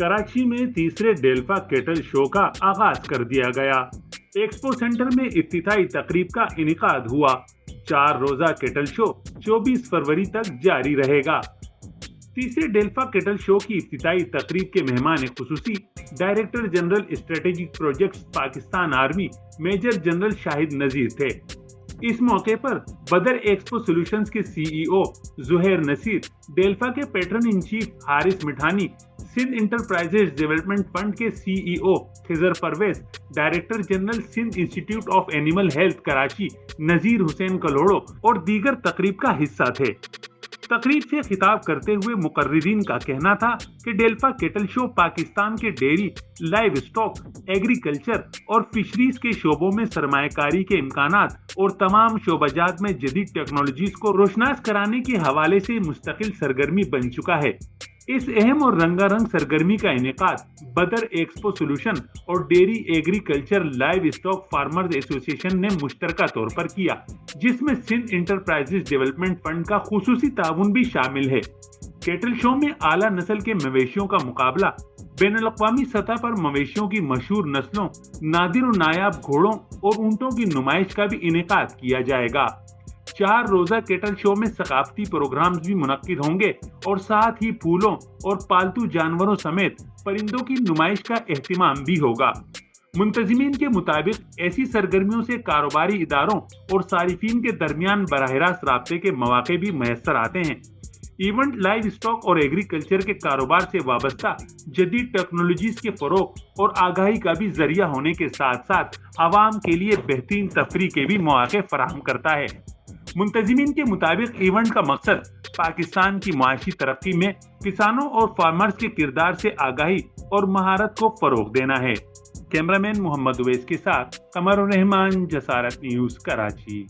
कराची में तीसरे डेल्फा kettle show का आगाज कर दिया गया। एक्सपो सेंटर में इफ्तिताई तकरीब का इनेकाद हुआ। 4 रोजा केटल शो 24 फरवरी तक जारी रहेगा। तीसरे डेल्फा केटल शो की इफ्तिताई तकरीब के मेहमान खुसूसी director general strategic projects Pakistan army major general Shahid Nazir थे। इस मौके पर बदर एक्सपो सॉल्यूशंस के सीईओ जुहैर नसीर, डेल्फा के patron in chief Haris Mithani, Sindh enterprises development fund के CEO Khizar Pervez, director general Sindh institute of animal health Karachi Nazir Hussain Kalhoro और दीगर तकरीब का हिस्सा थे। तकरीब से खिताब करते हुए मुकर्रिरीन का कहना था कि डेल्फा केटल शो पाकिस्तान के डेयरी, लाइव स्टॉक, एग्रीकल्चर और फिशरीज के शोबों में सरमायाकारी के इम्कानात और तमाम शोबाजात में जदीद टेक्नोलॉजीज को रोशनास कराने के हवाले से मुस्तकिल सरगर्मी बन चुका है। इस अहम और रंगारंग सरगर्मी का इनेकाद बदर एक्सपो सॉल्यूशन और dairy agriculture live stock farmers association ने मुश्तरका तौर पर किया, जिसमें सिंध इंटरप्राइजेज डेवलपमेंट फंड का खुसूसी ताउन भी शामिल है। केटल शो में आला नस्ल के मवेशियों का मुकाबला, बैनुल-अक़वामी सतह पर मवेशियों की मशहूर नस्लों, नादिर और नायाब घोड़ों और ऊंटों की नुमाइश का भी इनेकाद किया जाएगा। 4 रोजा केटल शो में सकाफती प्रोग्राम्स भी मुनक्किद होंगे और साथ ही फूलों और पालतू जानवरों समेत परिंदों की नुमाइश का एहतिमाम भी होगा। मुंतजिमीन के मुताबिक ऐसी सरगर्मियों से कारोबारी इदारों और सारिफीन के दरमियान बराह रास्त राब्ते के मौके भी मैसर आते हैं। इवेंट लाइव स्टॉक और एग्रीकल्चर के कारोबार से वाबस्ता जदीद टेक्नोलॉजीज के फरोग और आगाही का भी जरिया होने के साथ साथ आवाम के लिए बेहतरीन तफरी के भी मौके फराहम करता है। मुंतजिमीन के मुताबिक इवेंट का मकसद पाकिस्तान की माशी तरक्की में किसानों और फार्मर्स के किरदार से आगाही और महारत को फरोग देना है। कैमरामैन मोहम्मद उवैस के साथ कमरुर रहमान, जसारत न्यूज़, कराची।